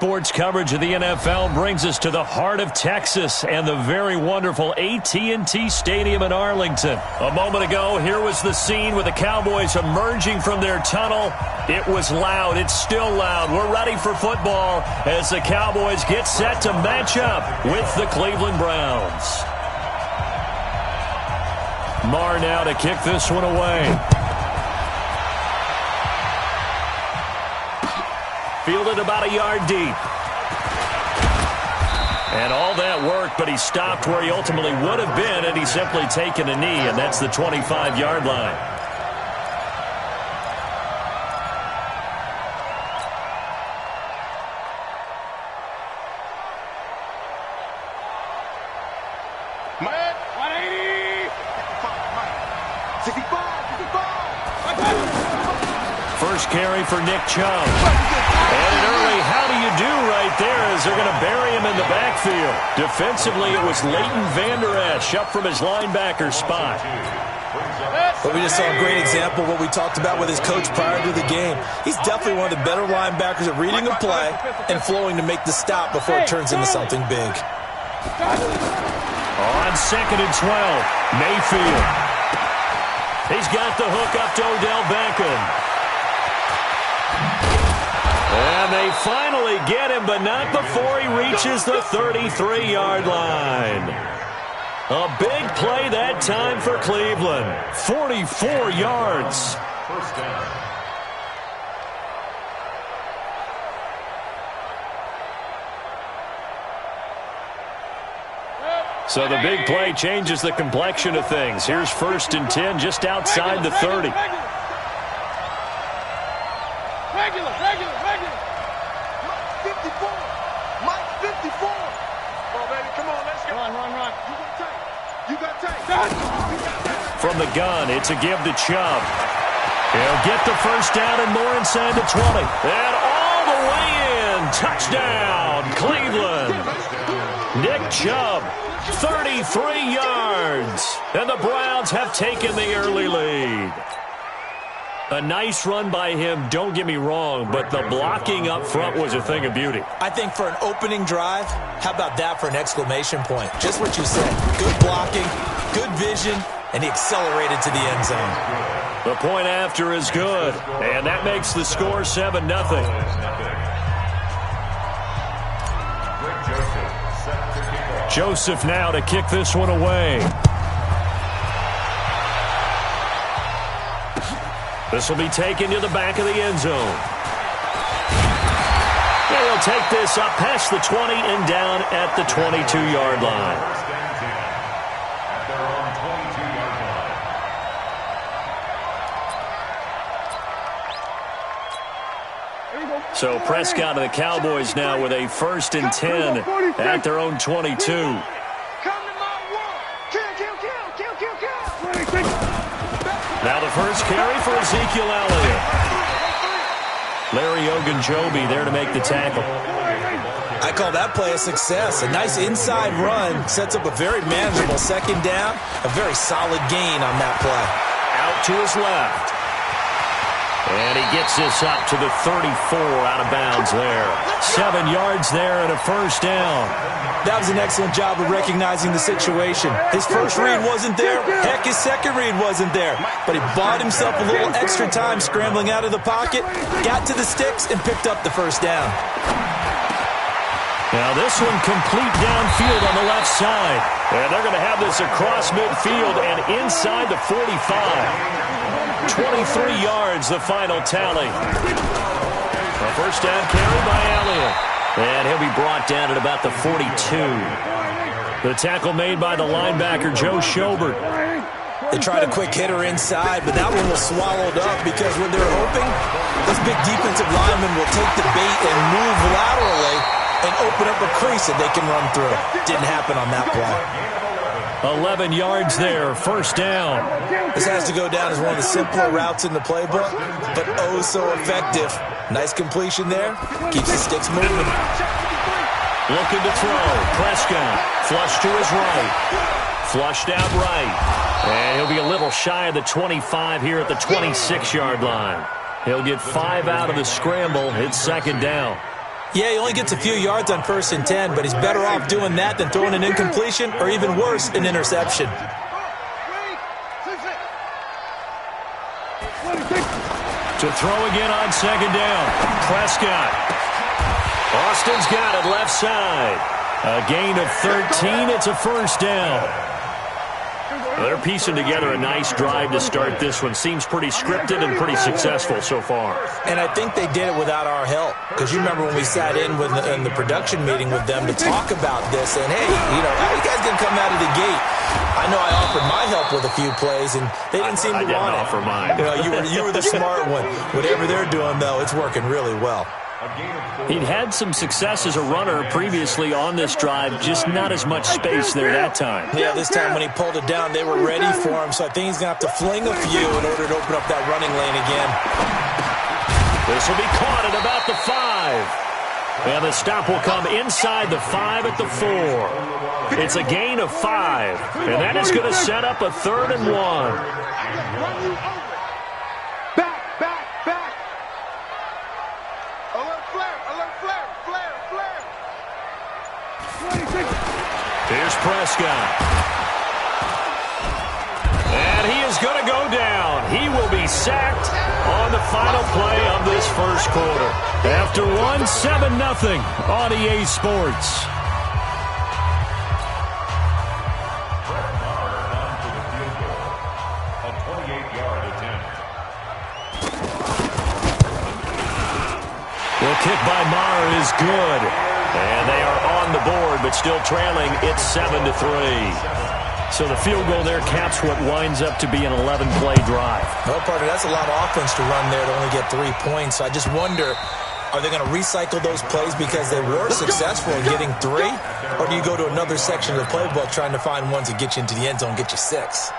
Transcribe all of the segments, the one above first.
Sports coverage of the NFL brings us to the heart of Texas and the very wonderful AT&T Stadium in Arlington. A moment ago, here was the scene with the Cowboys emerging from their tunnel. It was loud. It's still loud. We're ready for football as the Cowboys get set to match up with the Cleveland Browns. Marr now to kick this one away. Fielded about a yard deep. And all that worked, but he stopped where he ultimately would have been had he simply taken a knee, and that's the 25-yard line. First carry for Nick Chubb. And an early how do you do right there as they're going to bury him in the backfield. Defensively, it was Leighton Vander Esch up from his linebacker spot. But we just saw a great example of what we talked about with his coach prior to the game. He's definitely one of the better linebackers at reading a play and flowing to make the stop before it turns into something big. On 2nd and 12, Mayfield. He's got the hook up to Odell Beckham. And they finally get him, but not before he reaches the 33-yard line. A big play that time for Cleveland. 44 yards. First down. So the big play changes the complexion of things. Here's 1st and 10 just outside the 30. Regular. Mike 54. Mike 54. Come on, baby. Come on, let's go. Run. You got tape. From the gun, it's a give to Chubb. He'll get the first down and more inside the 20. And all the way in. Touchdown, Cleveland. Nick Chubb, 33 yards. And the Browns have taken the early lead. A nice run by him, don't get me wrong, but the blocking up front was a thing of beauty. I think for an opening drive, how about that for an exclamation point? Just what you said. Good blocking, good vision, and he accelerated to the end zone. The point after is good, and that makes the score 7-0. Joseph now to kick this one away. This will be taken to the back of the end zone. And he'll take this up past the 20 and down at the 22-yard line. So Prescott and the Cowboys now with a 1st and 10 at their own 22. Now the first carry for Ezekiel Elliott. Larry Ogunjobi there to make the tackle. I call that play a success. A nice inside run sets up a very manageable 2nd down. A very solid gain on that play. Out to his left. And he gets this up to the 34 out of bounds there. 7 yards there and a first down. That was an excellent job of recognizing the situation. His first read wasn't there. Heck, his second read wasn't there. But he bought himself a little extra time scrambling out of the pocket, got to the sticks, and picked up the first down. Now this one complete downfield on the left side. And they're going to have this across midfield and inside the 45. 23 yards, the final tally. A first down carry by Elliott. And he'll be brought down at about the 42. The tackle made by the linebacker, Joe Schobert. They tried a quick hitter inside, but that one was swallowed up because when they're hoping, this big defensive lineman will take the bait and move laterally and open up a crease that they can run through. Didn't happen on that play. 11 yards there, first down. This has to go down as one of the simpler routes in the playbook, but oh so effective. Nice completion there. Keeps the sticks moving. Looking to throw. Prescott. Flush to his right. Flushed out right. And he'll be a little shy of the 25 here at the 26-yard line. He'll get 5 out of the scramble. It's 2nd down. Yeah, he only gets a few yards on 1st and 10, but he's better off doing that than throwing an incompletion or even worse, an interception. To throw again on 2nd down. Prescott. Austin's got it left side. A gain of 13. It's a 1st down. They're piecing together a nice drive to start this one. Seems pretty scripted and pretty successful so far. And I think they did it without our help. Because you remember when we sat in the production meeting with them to talk about this. And, hey, how are you guys going to come out of the gate? I know I offered my help with a few plays, and they didn't seem to want it. I didn't offer mine. You were the smart one. Whatever they're doing, though, it's working really well. He'd had some success as a runner previously on this drive, just not as much space there that time. Yeah, this time when he pulled it down, they were ready for him, so I think he's going to have to fling a few in order to open up that running lane again. This will be caught at about the 5. And the stop will come inside the 5 at the 4. It's a gain of 5, and that is going to set up a 3rd and 1. Here's Prescott. And he is going to go down. He will be sacked on the final play of this first quarter. After 7-0 on EA Sports. The kick by Maher is good. And they are on the board, but still trailing. It's 7-3. So the field goal there caps what winds up to be an 11-play drive. Well, partner, that's a lot of offense to run there to only get 3 points. So I just wonder, are they going to recycle those plays because they were successful in getting 3? Or do you go to another section of the playbook trying to find ones that get you into the end zone, get you 6?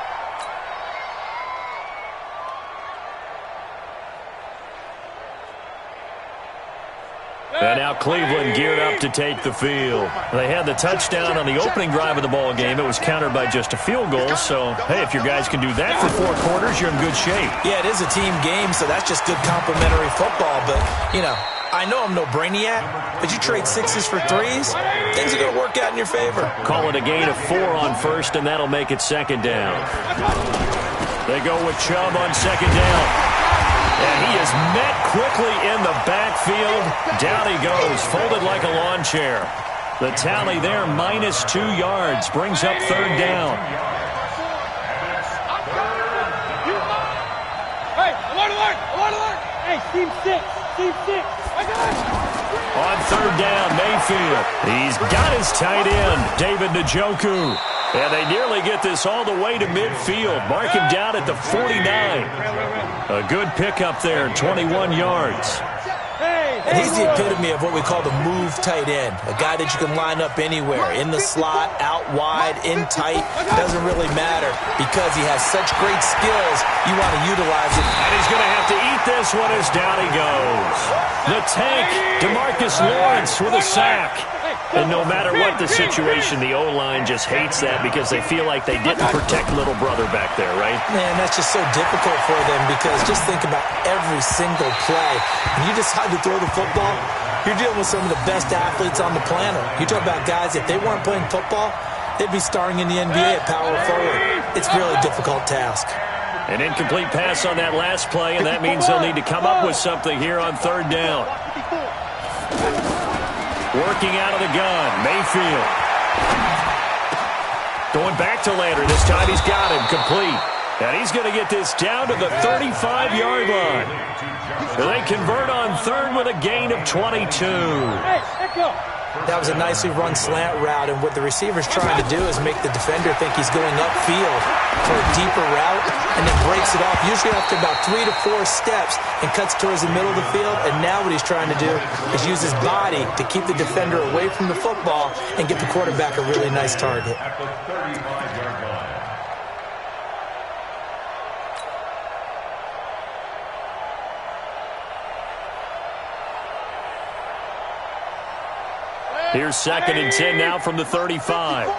And now Cleveland geared up to take the field. They had the touchdown on the opening drive of the ball game. It was countered by just a field goal. So, hey, if your guys can do that for 4 quarters, you're in good shape. Yeah, it is a team game, so that's just good complimentary football. But, I know I'm no brainiac, but you trade 6s for 3s, things are going to work out in your favor. Call it a gain of 4 on 1st, and that'll make it 2nd down. They go with Chubb on 2nd down. And he is met quickly in the backfield. Down he goes, folded like a lawn chair. The tally there, -2 yards, brings up 3rd down. Hey, alert! Hey, team 6. I got it. On 3rd down, Mayfield. He's got his tight end, David Njoku. And they nearly get this all the way to midfield. Mark him down at the 49. A good pickup there, 21 yards. And he's the epitome of what we call the move tight end. A guy that you can line up anywhere. In the slot, out wide, in tight. Doesn't really matter because he has such great skills. You want to utilize it. And he's going to have to eat this one as down he goes. The tank, DeMarcus Lawrence with a sack. And no matter what the situation, the O-line just hates that because they feel like they didn't protect little brother back there, right? Man, that's just so difficult for them because just think about every single play. When you decide to throw the football, you're dealing with some of the best athletes on the planet. You talk about guys, if they weren't playing football, they'd be starring in the NBA at power forward. It's a really difficult task. An incomplete pass on that last play, and that means they'll need to come up with something here on 3rd down. Working out of the gun, Mayfield. Going back to Lander. This time he's got him complete. And he's going to get this down to the 35-yard line. They convert on 3rd with a gain of 22. Hey, let go. That was a nicely run slant route, and what the receiver's trying to do is make the defender think he's going upfield for a deeper route, and then breaks it off, usually after about 3 to 4 steps, and cuts towards the middle of the field. And now what he's trying to do is use his body to keep the defender away from the football and get the quarterback a really nice target. Here's 2nd and 10 now from the 35.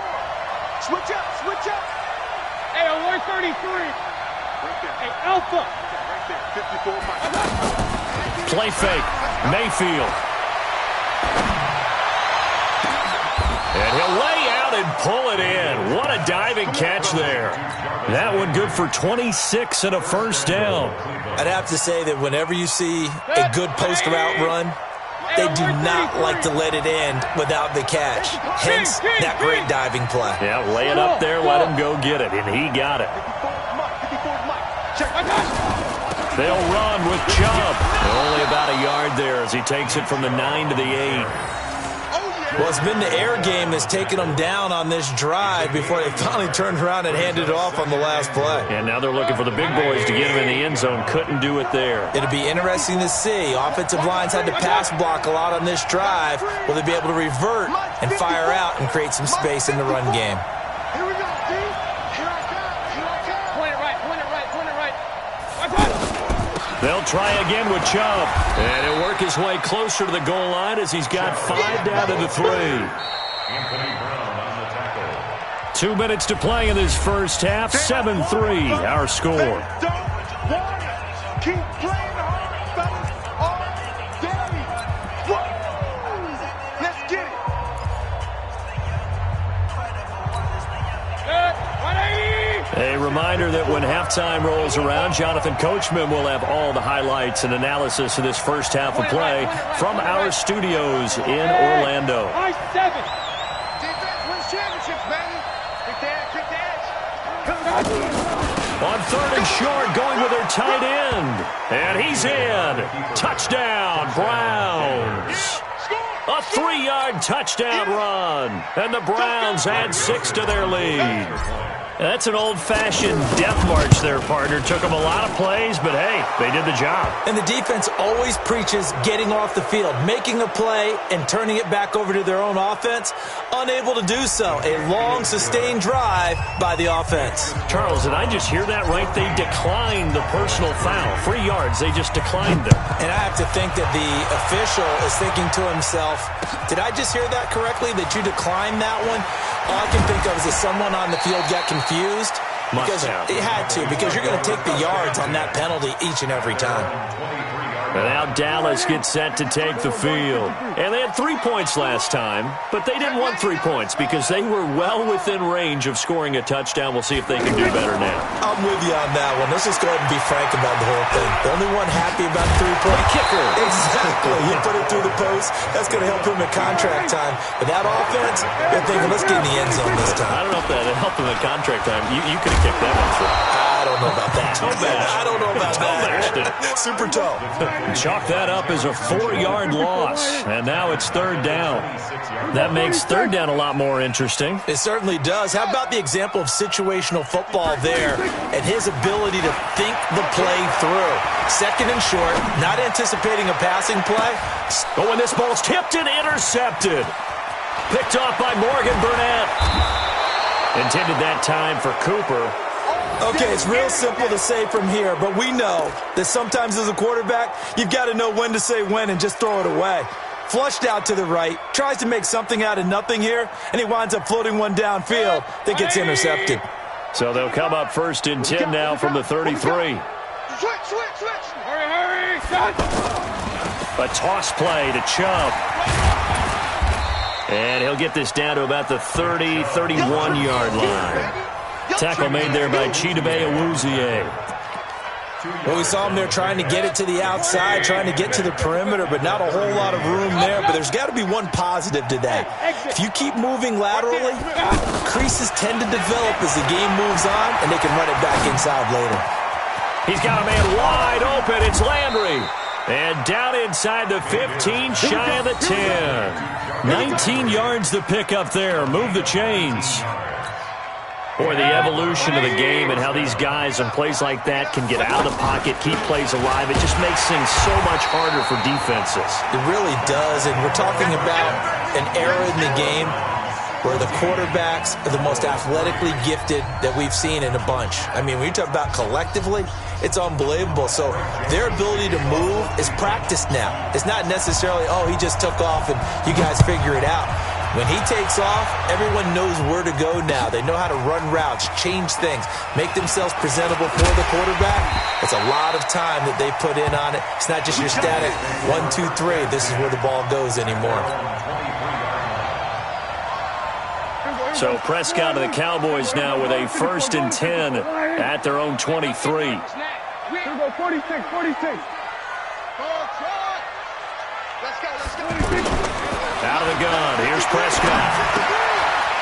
Switch up. Hey, alert 33. Hey, Alpha. Play fake. Mayfield. And he'll lay out and pull it in. What a diving catch there. That one good for 26 and a first down. I'd have to say that whenever you see a good post route run, they do not like to let it end without the catch. Hence, that great diving play. Yeah, lay it up there, let him go get it, and he got it. They'll run with Chubb. Only about a yard there as he takes it from the 9 to the 8. Well, it's been the air game that's taken them down on this drive before they finally turned around and handed it off on the last play. And now they're looking for the big boys to get him in the end zone. Couldn't do it there. It'll be interesting to see. Offensive lines had to pass block a lot on this drive. Will they be able to revert and fire out and create some space in the run game? Here we go, D. Here I come. Here I come. Point it right. Point it right. Point it right. They'll try again with Chubb. And he'll work his way closer to the goal line as he's got 5 down to the 3. 2 minutes to play in this first half. 7-3 our score. Don't want it. Keep playing hard, fellas. All day. Whoa. Let's get it. A reminder that when halftime rolls around, Jonathan Coachman will have all the highlights and analysis of this first half of play from our studios in Orlando. Nice 7. Defense wins championships, baby. Kick the edge. On 3rd and short, going with their tight end. And he's in. Touchdown, Browns. A 3-yard touchdown run. And the Browns add 6 to their lead. That's an old-fashioned death march there, partner. Took them a lot of plays, but hey, they did the job. And the defense always preaches getting off the field, making a play and turning it back over to their own offense. Unable to do so. A long, sustained drive by the offense. Charles, did I just hear that right? They declined the personal foul. 3 yards, they just declined them. And I have to think that the official is thinking to himself, did I just hear that correctly, that you declined that one? All I can think of is that someone on the field got confused. Because it had to, because you're going to take the yards on that penalty each and every time. And now Dallas gets set to take the field. And they had 3 points last time, but they didn't want 3 points because they were well within range of scoring a touchdown. We'll see if they can do better now. I'm with you on that one. Let's just go ahead and be frank about the whole thing. The only one happy about 3-point kicker. Exactly. You put it through the post. That's going to help him at contract time. But that offense, they're thinking, let's get in the end zone this time. I don't know if that helped him at contract time. You could have kicked that one through. I don't know about that. I don't know about that. Super toe. Chalk that up as a 4-yard loss. And now it's 3rd down. That makes 3rd down a lot more interesting. It certainly does. How about the example of situational football there and his ability to think the play through? 2nd and short, not anticipating a passing play. Oh, and this ball's tipped and intercepted. Picked off by Morgan Burnett. Intended that time for Cooper. Okay, it's real simple to say from here, but we know that sometimes as a quarterback, you've got to know when to say when and just throw it away. Flushed out to the right, tries to make something out of nothing here, and he winds up floating one downfield that gets intercepted. So they'll come up 1st and 10 now from the 33. Switch. Hurry. A toss play to Chubb. And he'll get this down to about the 30, 31-yard line. Tackle made there by Chidobe Awuzie. Well, we saw him there trying to get it to the outside, trying to get to the perimeter, but not a whole lot of room there. But there's got to be one positive to that. If you keep moving laterally, creases tend to develop as the game moves on, and they can run it back inside later. He's got a man wide open. It's Landry. And down inside the 15, shy of the 10. 19 yards to pick up there. Move the chains. Boy, the evolution of the game and how these guys in plays like that can get out of the pocket, keep plays alive, it just makes things so much harder for defenses. It really does, and we're talking about an era in the game where the quarterbacks are the most athletically gifted that we've seen in a bunch. I mean, when you talk about collectively, it's unbelievable. So their ability to move is practiced now. It's not necessarily, oh, he just took off and you guys figure it out. When he takes off, everyone knows where to go now. They know how to run routes, change things, make themselves presentable for the quarterback. It's a lot of time that they put in on it. It's not just your static 1, 2, 3. This is where the ball goes anymore. So Prescott and the Cowboys now with a 1st and 10 at their own 23. 46. Out of the gun, here's Prescott.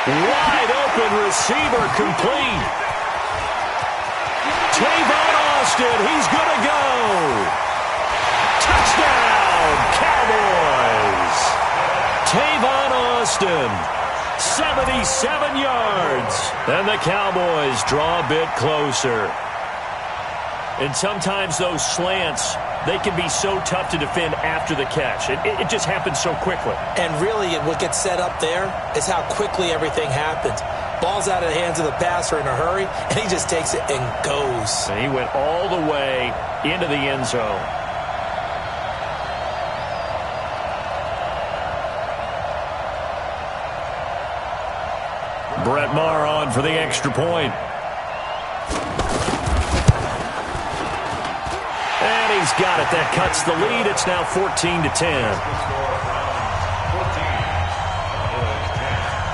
Wide open receiver complete. Tavon Austin, he's going to go. Touchdown, Cowboys. Tavon Austin, 77 yards. And the Cowboys draw a bit closer. And sometimes those slants, they can be so tough to defend after the catch. It just happens so quickly. And really, what gets set up there is how quickly everything happens. Ball's out of the hands of the passer in a hurry, and he just takes it and goes. And he went all the way into the end zone. Brett Maher on for the extra point. And he's got it. That cuts the lead. It's now 14-10.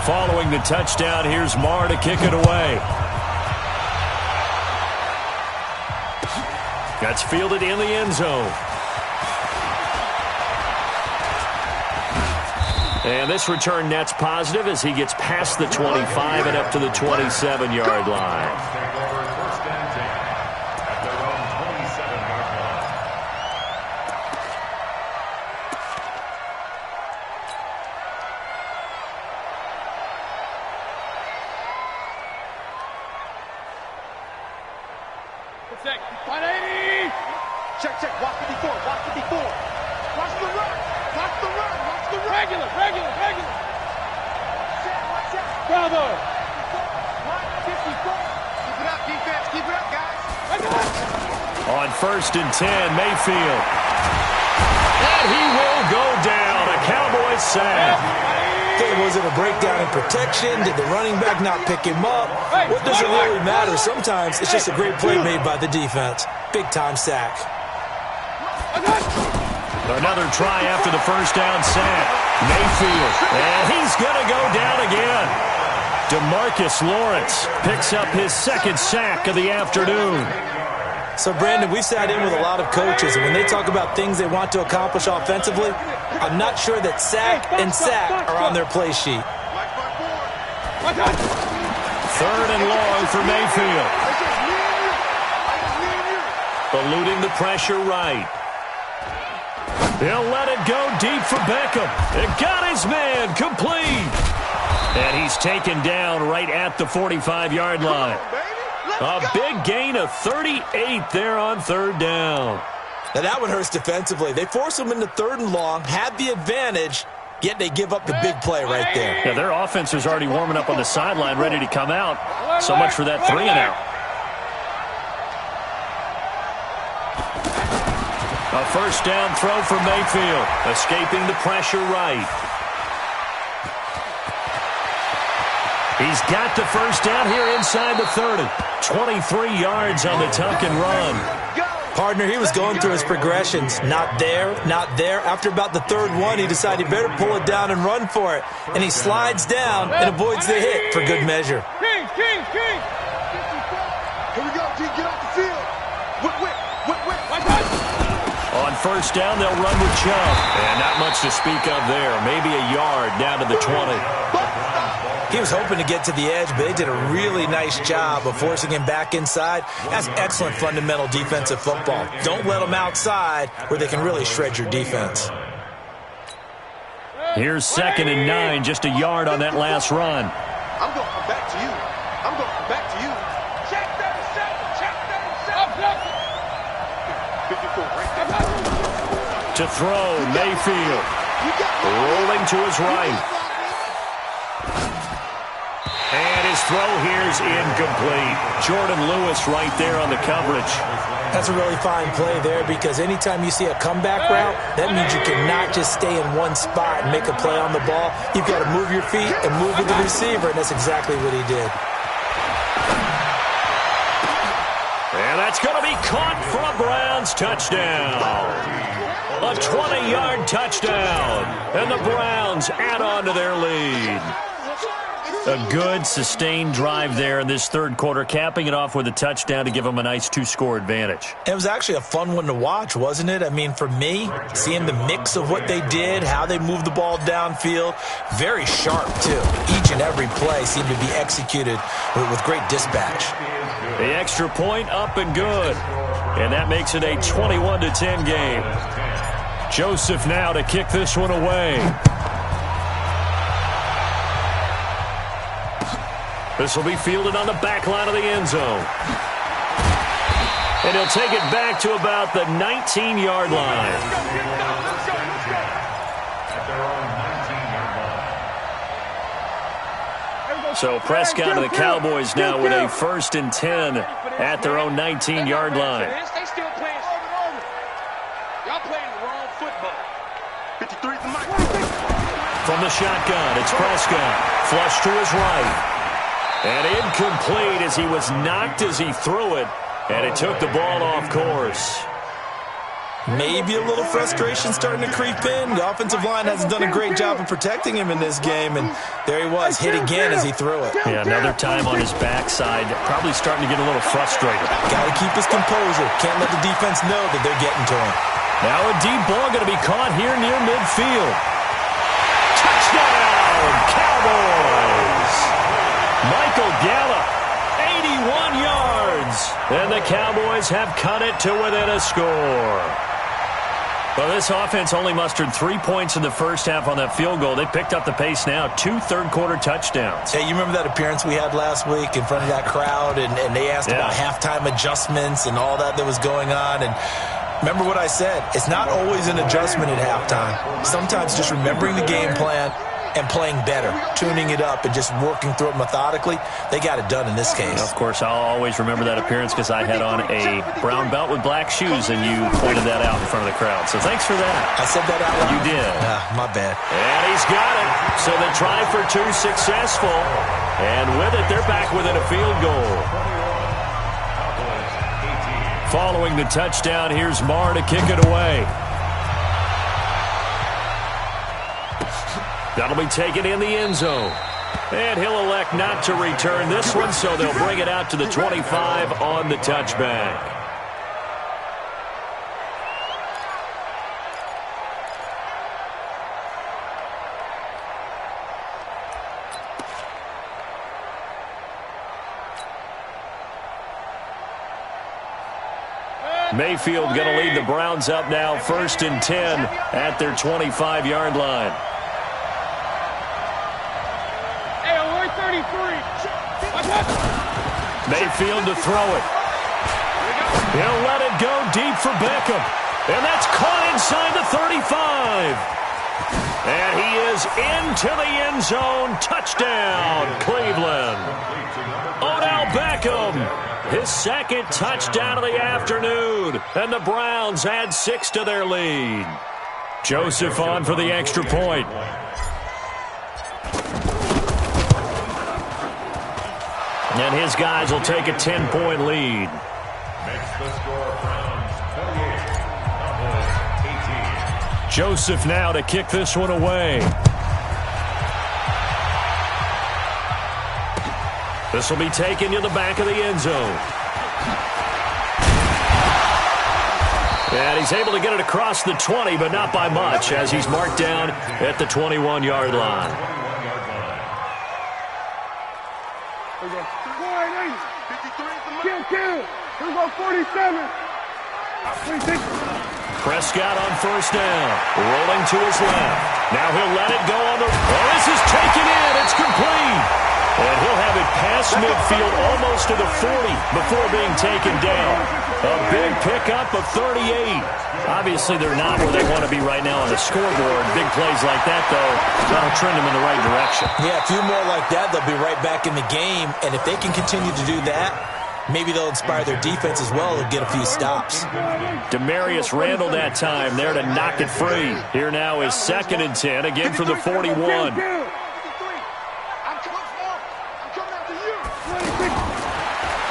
Following the touchdown, here's Maher to kick it away. That's fielded in the end zone. And this return net's positive as he gets past the 25 and up to the 27-yard line. Check. Watch 54. Watch the run. Watch the run. Regular. Watch out. Bravo. 54. Keep it up, defense. Keep it up, guys. On 1st and 10, Mayfield. And he will go down. A Cowboys sack. Hey, was it a breakdown in protection? Did the running back not pick him up? What does it really matter? Sometimes it's just a great play made by the defense. Big-time sack. Another try after the first down sack. Mayfield. And he's going to go down again. DeMarcus Lawrence picks up his 2nd sack of the afternoon. So, Brandon, we've sat in with a lot of coaches, and when they talk about things they want to accomplish offensively, I'm not sure that sack and sack are on their play sheet. 3rd and long for Mayfield. Eluding the pressure right. He'll let it go deep for Beckham. It got his man complete. And he's taken down right at the 45-yard line. A big gain of 38 there on 3rd down. Now that one hurts defensively. They force them into 3rd and long, had the advantage, yet they give up the big play right there. Yeah, their offense was already warming up on the sideline, ready to come out. So much for that 3-and-out. A 1st down throw for Mayfield, escaping the pressure right. He's got the 1st down here inside the 30. 23 yards on the tuck and run. Partner, he was going through his progressions. Not there, not there. After about the 3rd one, he decided he better pull it down and run for it. And he slides down and avoids the hit for good measure. King. Here we go, G. Get off the field. Whip. On 1st down, they'll run with Chubb. And not much to speak of there. Maybe a yard down to the 20. He was hoping to get to the edge, but they did a really nice job of forcing him back inside. That's excellent fundamental defensive football. Don't let them outside where they can really shred your defense. Here's 2nd and 9, just a yard on that last run. I'm going to come back to you. Check 37. To throw, Mayfield. Rolling to his right. And his throw here's incomplete. Jordan Lewis right there on the coverage. That's a really fine play there because anytime you see a comeback route, that means you cannot just stay in one spot and make a play on the ball. You've got to move your feet and move with the receiver, and that's exactly what he did. And that's going to be caught for a Browns touchdown. A 20-yard touchdown. And the Browns add on to their lead. A good, sustained drive there in this third quarter, capping it off with a touchdown to give them a nice two-score advantage. It was actually a fun one to watch, wasn't it? I mean, for me, seeing the mix of what they did, how they moved the ball downfield, very sharp, too. Each and every play seemed to be executed with great dispatch. The extra point up and good. And that makes it a 21-10 game. Joseph now to kick this one away. This will be fielded on the back line of the end zone. And he'll take it back to about the 19-yard line. So Prescott and the Cowboys now with a 1st and 10 at their own 19-yard line. From the shotgun, it's Prescott. Flush to his right. And incomplete as he was knocked as he threw it. And it took the ball off course. Maybe a little frustration starting to creep in. The offensive line hasn't done a great job of protecting him in this game. And there he was, hit again as he threw it. Yeah, another time on his backside. Probably starting to get a little frustrated. Got to keep his composure. Can't let the defense know that they're getting to him. Now a deep ball going to be caught here near midfield. Touchdown, Cowboys! Michael Gallup, 81 yards. And the Cowboys have cut it to within a score. Well, this offense only mustered 3 points in the first half on that field goal. They picked up the pace now, 2 third-quarter touchdowns. Hey, you remember that appearance we had last week in front of that crowd, and they asked about halftime adjustments and all that was going on, and remember what I said. It's not always an adjustment at halftime. Sometimes just remembering the game plan and playing better, tuning it up, and just working through it methodically. They got it done in this case. Of course, I'll always remember that appearance because I had on a brown belt with black shoes, and you pointed that out in front of the crowd. So thanks for that. I said that out loud? You did. My bad. And he's got it. So the try for 2 successful. And with it, they're back within a field goal. Following the touchdown, here's Marr to kick it away. That'll be taken in the end zone. And he'll elect not to return this one, so they'll bring it out to the 25 on the touchback. Mayfield going to lead the Browns up now, 1st and 10 at their 25-yard line. Mayfield to throw it. He'll let it go deep for Beckham. And that's caught inside the 35. And he is into the end zone. Touchdown, Cleveland. Odell Beckham, his 2nd touchdown of the afternoon. And the Browns add 6 to their lead. Joseph on for the extra point. And his guys will take a 10-point lead. Makes the score Browns 28, 18. Joseph now to kick this one away. This will be taken to the back of the end zone. And he's able to get it across the 20, but not by much, as he's marked down at the 21-yard line. Here we go, 47. Prescott on 1st down. Rolling to his left. Now he'll let it go on the... Oh, this is taken in. It's complete. And he'll have it past midfield almost to the 40 before being taken down. A big pickup of 38. Obviously, they're not where they want to be right now on the scoreboard. Big plays like that, though, that'll trend them in the right direction. Yeah, a few more like that, they'll be right back in the game. And if they can continue to do that, Maybe they'll inspire their defense as well and get a few stops. Demarius Randall that time there to knock it free. Here now is 2nd and 10, again from the 41.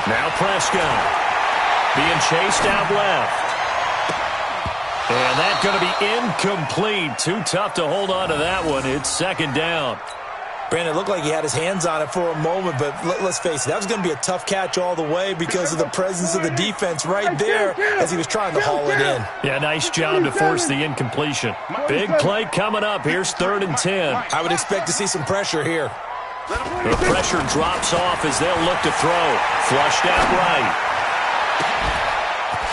Now Prescott being chased out left. And that's going to be incomplete. Too tough to hold on to that one. It's 2nd down. Brandon, it looked like he had his hands on it for a moment, but let's face it, that was going to be a tough catch all the way because of the presence of the defense right there as he was trying to haul it in. Yeah, nice job to force the incompletion. Big play coming up. Here's 3rd and 10. I would expect to see some pressure here. The pressure drops off as they'll look to throw. Flushed out right.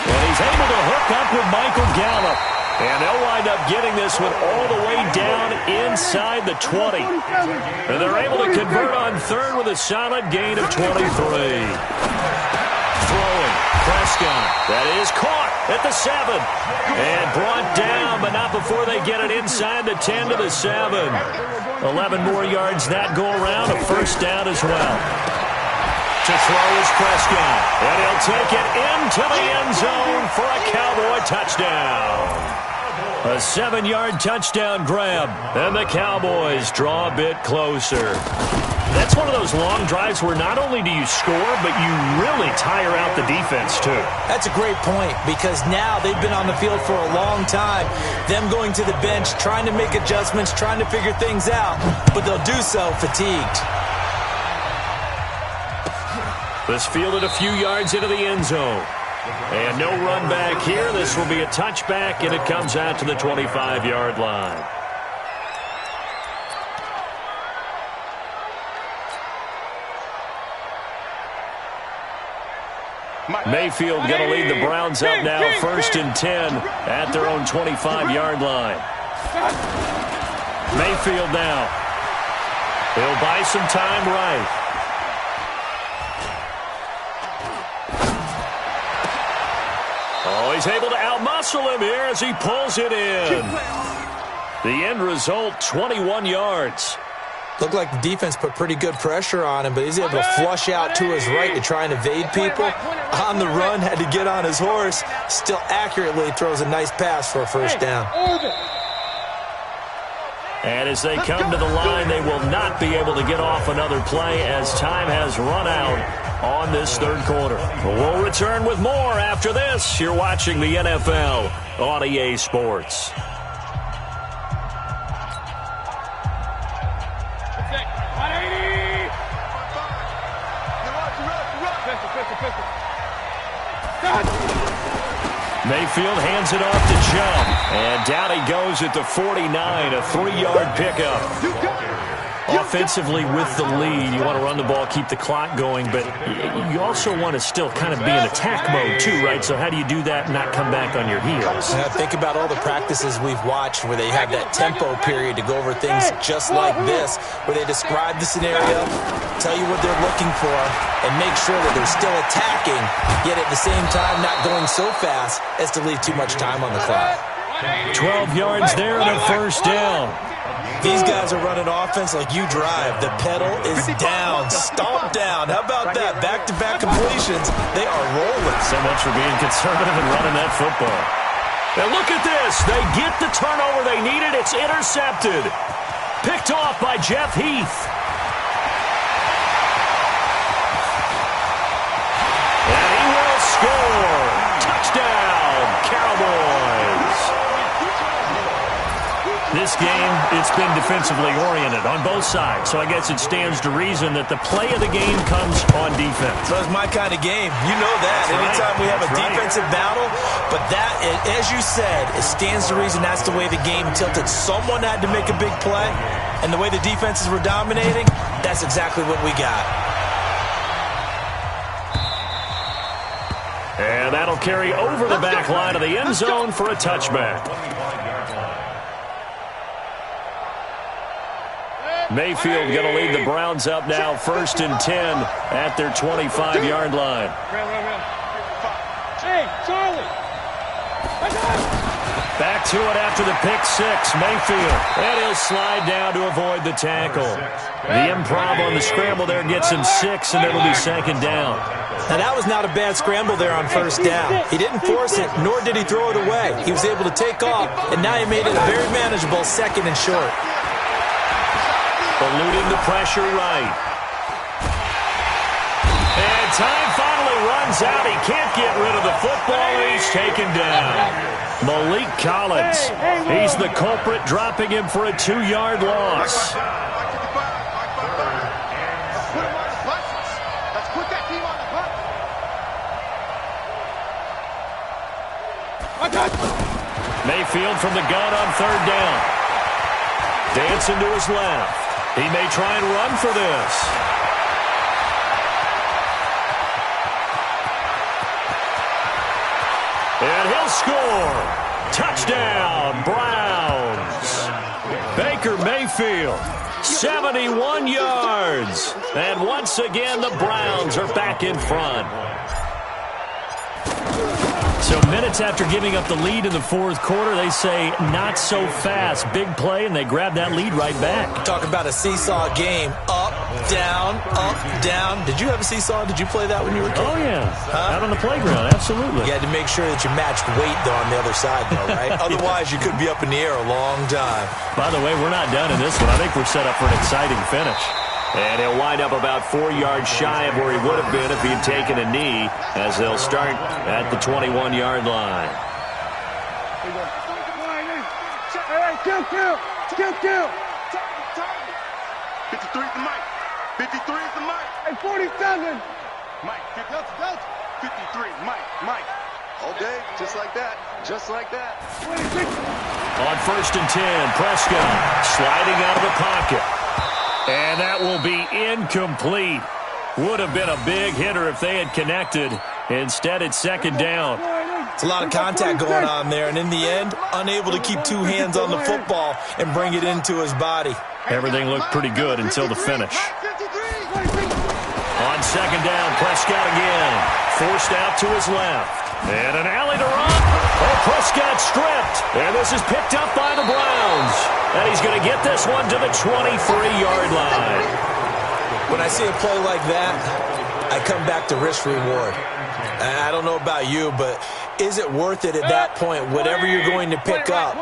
And he's able to hook up with Michael Gallup. And they'll wind up getting this one all the way down inside the 20. And they're able to convert on 3rd with a solid gain of 23. Throwing. Prescott. That is caught at the 7. And brought down, but not before they get it inside the 10 to the 7. 11 more yards that go around. A 1st down as well. To throw is Prescott. And he'll take it into the end zone for a Cowboy touchdown. A 7-yard touchdown grab. And the Cowboys draw a bit closer. That's one of those long drives where not only do you score, but you really tire out the defense, too. That's a great point because now they've been on the field for a long time. Them going to the bench, trying to make adjustments, trying to figure things out, but they'll do so fatigued. This fielded a few yards into the end zone. And no run back here. This will be a touchback, and it comes out to the 25-yard line. Mayfield going to lead the Browns up now, 1st and 10 at their own 25-yard line. Mayfield now. He'll buy some time right. Oh, he's able to outmuscle him here as he pulls it in. The end result, 21 yards. Looked like the defense put pretty good pressure on him, but he's able to flush out to his right to try and evade people. On the run, had to get on his horse. Still accurately throws a nice pass for a 1st down. And as they come to the line, they will not be able to get off another play as time has run out on this 3rd quarter. We'll return with more after this. You're watching the NFL on EA Sports. Mayfield hands it off to Chubb. And down he goes at the 49, a 3-yard pickup. Offensively with the lead, you want to run the ball, keep the clock going, but you also want to still kind of be in attack mode too, right? So how do you do that and not come back on your heels? Think about all the practices we've watched where they have that tempo period to go over things just like this, where they describe the scenario, tell you what they're looking for, and make sure that they're still attacking, yet at the same time not going so fast as to leave too much time on the clock. 12 yards there and a 1st down. These guys are running offense like you drive. The pedal is down, stomped down. How about that? Back-to-back completions. They are rolling. So much for being conservative and running that football. And look at this. They get the turnover they needed. It's intercepted. Picked off by Jeff Heath. And he will score. Touchdown, Cowboys. This game, it's been defensively oriented on both sides, so I guess it stands to reason that the play of the game comes on defense. So it's my kind of game. You know that. Anytime we have a defensive battle, but that, as you said, it stands to reason that's the way the game tilted. Someone had to make a big play, and the way the defenses were dominating, that's exactly what we got. And that'll carry over the back line of the end zone for a touchback. Mayfield going to lead the Browns up now, 1st and 10 at their 25-yard line. Hey, Charlie! Back to it after the pick six. Mayfield. And he'll slide down to avoid the tackle. The improv on the scramble there gets him 6, and it'll be second down. Now, that was not a bad scramble there on first down. He didn't force it, nor did he throw it away. He was able to take off, and now he made it a very manageable second and short. Eluding the pressure right. And time finally runs out. He can't get rid of the football, and he's taken down. Malik Collins. He's the culprit, dropping him for a 2-yard loss. Mayfield from the gun on third down. Dancing to his left. He may try and run for this. And he'll score. Touchdown, Browns. Baker Mayfield, 71 yards. And once again, the Browns are back in front. So minutes after giving up the lead in the fourth quarter, they say not so fast. Big play, and they grab that lead right back. Talk about a seesaw game. Up, down, up, down. Did you have a seesaw? Did you play that when you were a kid? Oh, yeah. Out on the playground, absolutely. You had to make sure that you matched weight, though, on the other side, though, right? Otherwise, you could be up in the air a long time. By the way, we're not done in this one. I think we're set up for an exciting finish. And he'll wind up about 4 yards shy of where he would have been if he'd taken a knee, as they'll start at the 21-yard line. Kill. 53 is the mic. 53 is the mic. Hey, 47. Mike, 53, Mike. All day, just like that. Just like that. 26. On first and 10, Prescott sliding out of the pocket. And that will be incomplete. Would have been a big hitter if they had connected. Instead, it's second down. It's a lot of contact going on there, and in the end, unable to keep two hands on the football and bring it into his body. Everything looked pretty good until the finish. On second down, Prescott again. Forced out to his left. And an alley to run. Oh, Prescott stripped. And this is picked up by the Browns. And he's going to get this one to the 23-yard line. When I see a play like that, I come back to risk-reward. I don't know about you, but is it worth it at that point, whatever you're going to pick up,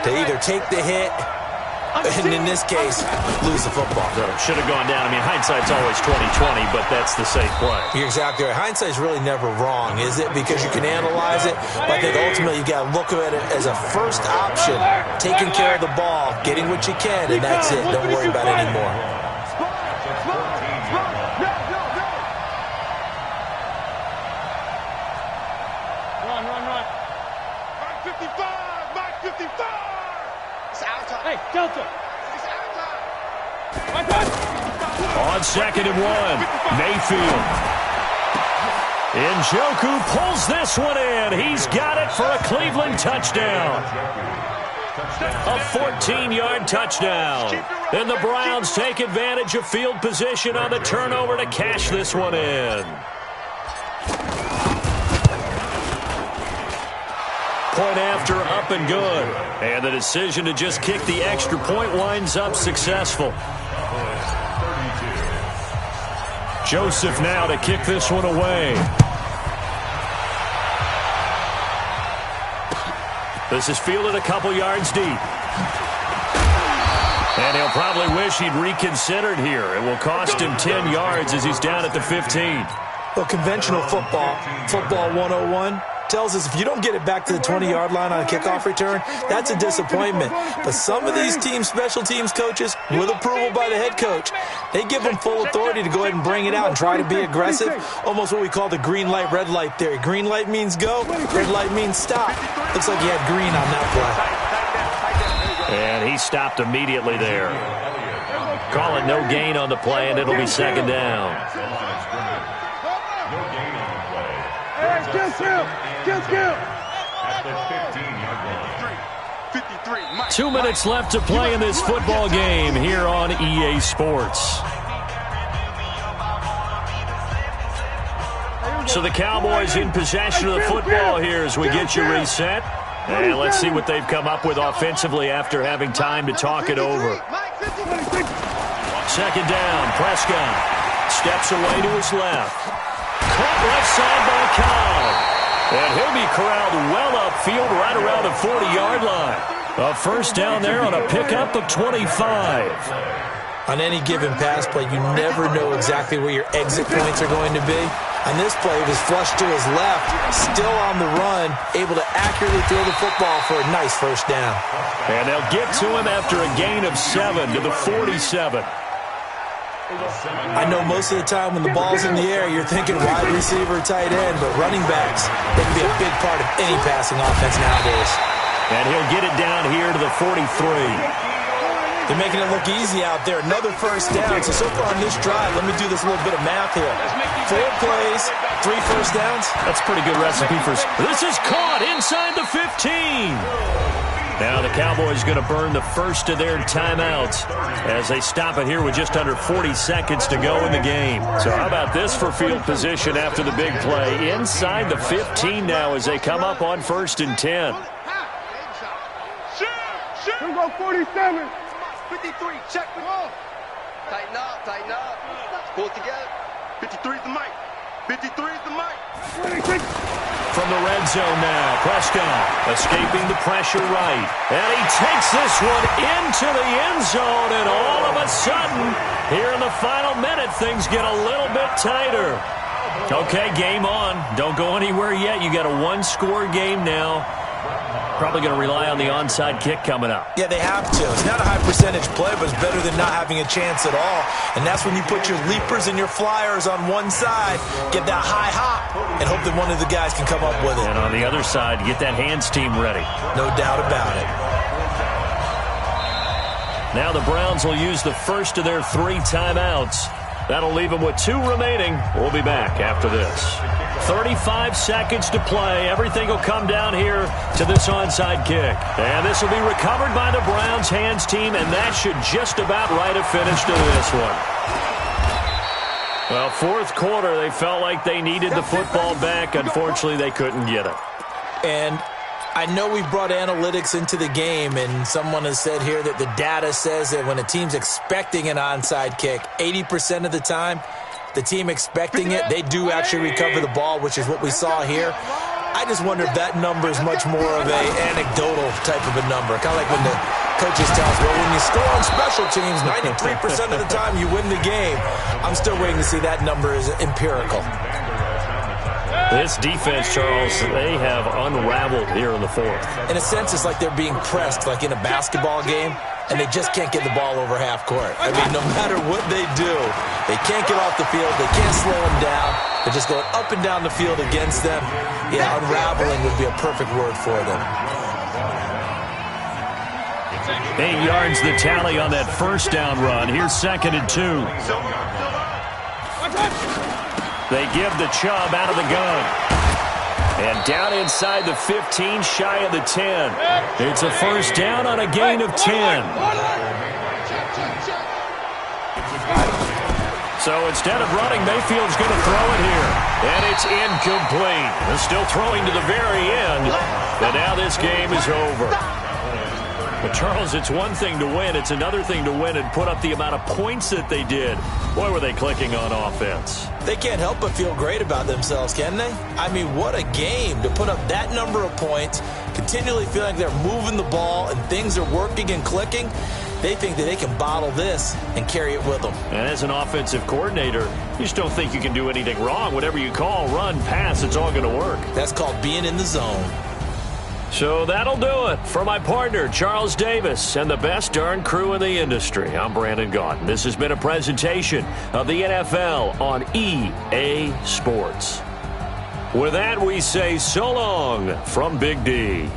to either take the hit, and in this case, lose the football? Should have gone down. I mean, hindsight's always 20/20, but that's the safe play. You're exactly right. Hindsight's really never wrong, is it? Because you can analyze it, but I think ultimately you got to look at it as a first option, taking care of the ball, getting what you can, and that's it. Don't worry about it anymore. Run. Mike 55. It's our time. Hey, Delta. It's our time. On second and 1, Mayfield. Njoku pulls this one in. He's got it for a Cleveland touchdown. A 14-yard touchdown. And the Browns take advantage of field position on the turnover to cash this one in. Point after, up and good. And the decision to just kick the extra point winds up successful. Joseph now to kick this one away. This is fielded a couple yards deep. And he'll probably wish he'd reconsidered here. It will cost him 10 yards as he's down at the 15. Well, conventional football 101, tells us if you don't get it back to the 20-yard line on a kickoff return, that's a disappointment. But some of these special teams coaches, with approval by the head coach, they give them full authority to go ahead and bring it out and try to be aggressive. Almost what we call the green light, red light theory. Green light means go, red light means stop. Looks like he had green on that play. And he stopped immediately there. Call it no gain on the play, and it'll be second down. Kill. 2 minutes left to play in this football game here on EA Sports. So the Cowboys in possession of the football here as we get you reset. And let's see what they've come up with offensively after having time to talk it over. Second down, Prescott steps away to his left. Caught left side by Cobb. And he'll be corralled well upfield right around the 40-yard line. A first down there on a pickup of 25. On any given pass play, you never know exactly where your exit points are going to be. On this play, he was flushed to his left, still on the run, able to accurately throw the football for a nice first down. And they'll get to him after a gain of 7 to the 47. I know most of the time when the ball's in the air, you're thinking wide receiver, tight end, but running backs, they can be a big part of any passing offense nowadays. And he'll get it down here to the 43. They're making it look easy out there. Another first down. So far on this drive, let me do this little bit of math here. 4 plays, 3 first downs. That's a pretty good recipe for... This is caught inside the 15. Now the Cowboys going to burn the first of their timeouts as they stop it here with just under 40 seconds to go in the game. So how about this for field position after the big play? Inside the 15 now as they come up on 1st and 10. Here we go, 47. 53, check the ball. Tighten up, tighten up. Pull it together. 53 is the mic. 53 is the mic. 26. From the red zone now, Prescott escaping the pressure right. And he takes this one into the end zone, and all of a sudden, here in the final minute, things get a little bit tighter. Okay, game on. Don't go anywhere yet. You got a 1-score game now. Probably going to rely on the onside kick coming up. Yeah, they have to. It's not a high percentage play, but it's better than not having a chance at all. And that's when you put your leapers and your flyers on one side, get that high hop, and hope that one of the guys can come up with it. And on the other side, get that hands team ready. No doubt about it. Now the Browns will use the first of their 3 timeouts. That'll leave them with 2 remaining. We'll be back after this. 35 seconds to play. Everything will come down here to this onside kick. And this will be recovered by the Browns hands team, and that should just about write a finish to this one. Well, 4th quarter, they felt like they needed the football back. Unfortunately, they couldn't get it. And I know we've brought analytics into the game, and someone has said here that the data says that when a team's expecting an onside kick, 80% of the time, the team expecting it, they do actually recover the ball, which is what we saw here. I just wonder if that number is much more of an anecdotal type of a number. Kind of like when the coaches tell us, well, when you score on special teams, 93% of the time you win the game. I'm still waiting to see that number is empirical. This defense, Charles, they have unraveled here in the 4th. In a sense, it's like they're being pressed, like in a basketball game, and they just can't get the ball over half court. I mean, no matter what they do, they can't get off the field. They can't slow them down. They're just going up and down the field against them. Yeah, unraveling would be a perfect word for them. 8 yards the tally on that first down run. Here's 2nd and 2. They give the Chubb out of the gun. And down inside the 15, shy of the 10. It's a first down on a gain of 10. So instead of running, Mayfield's going to throw it here. And it's incomplete. They're still throwing to the very end. But now this game is over. But, Charles, it's one thing to win. It's another thing to win and put up the amount of points that they did. Boy, were they clicking on offense. They can't help but feel great about themselves, can they? I mean, what a game to put up that number of points, continually feeling like they're moving the ball and things are working and clicking. They think that they can bottle this and carry it with them. And as an offensive coordinator, you just don't think you can do anything wrong. Whatever you call, run, pass, it's all going to work. That's called being in the zone. So that'll do it for my partner, Charles Davis, and the best darn crew in the industry. I'm Brandon Gaudin. This has been a presentation of the NFL on EA Sports. With that, we say so long from Big D.